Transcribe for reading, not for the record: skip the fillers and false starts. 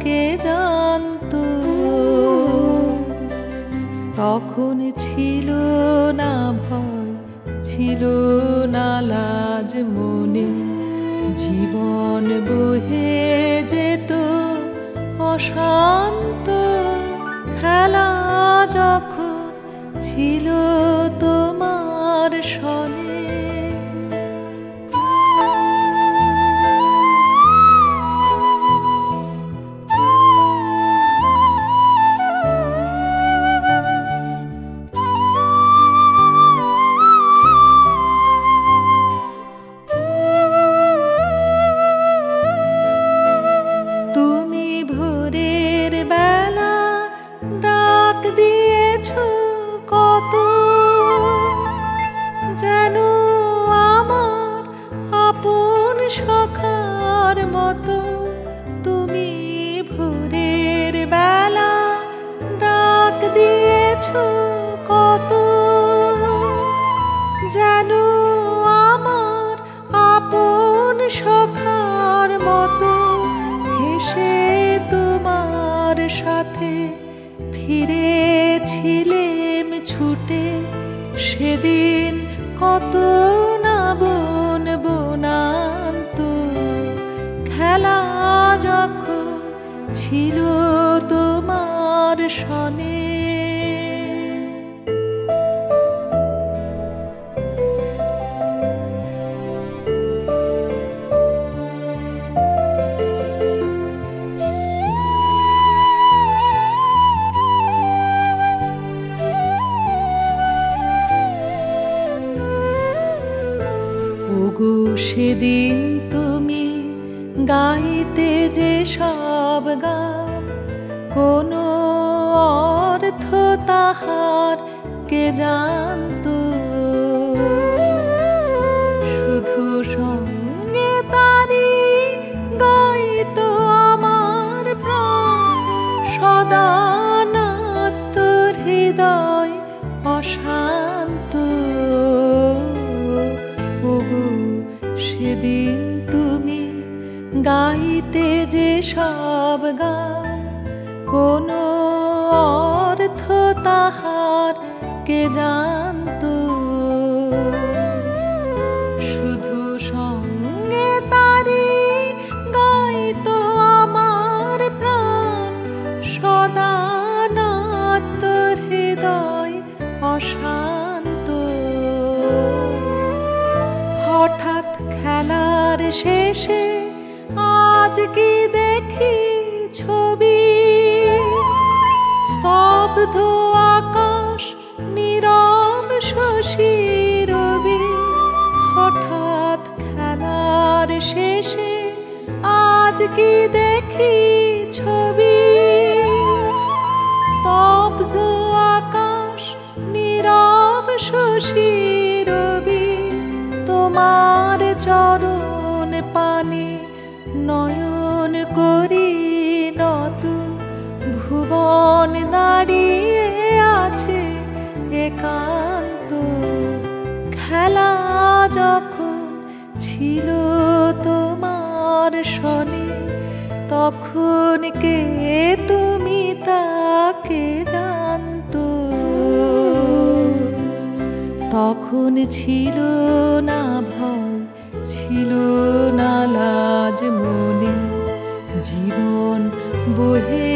কে জানতো। তখন ছিল না ভয়, ছিল না লাজ মনে, জীবন বহে যেত অশান্ত। খেলা যখন ছিল তোমার সনে। সখার মতো তুমি ভোরের বেলা ডাক দিয়েছ কত, যেন আমার আপন সখার মতো। হেসে তোমার সাথে ফিরেছিলেম ছুটে, সেদিন কত না বনবো না। খেলা যখন ছিল তোমার সনে। ওগো সেদিন তুমি গাইতে যে সব গান, কোনো অর্থ তাহার কে জানতো। শুধু সঙ্গে তারি গাইতো আমার প্রাণ, সদা নাচত হৃদয় অশান্ত। ওগো সেদিন তুমি গাইতে যে সব গান, কোনো অর্থ তাহার কে জানতো। শুধু সঙ্গে তারি গাইতো আমার প্রাণ, সদা নাচত হৃদয় অশান্ত। হঠাৎ খেলার শেষে আজ কি দেখি ছবি, স্তব্ধ আকাশ নীরব শশী রবি। হঠাৎ খেলার শেষে আজ কি দেখি ছবি, স্তব্ধ আকাশ নীরব শশী রবি। তোমার চরণ পানে নয়ন করি নত, ভুবন দাঁড়িয়ে আছে একান্ত। খেলা যখন ছিল তোমার সনে, তখন কে তুমি তাকে জানতো। তখন ছিল না ভয়, ছিল না লাজ মনে, জীবন বহে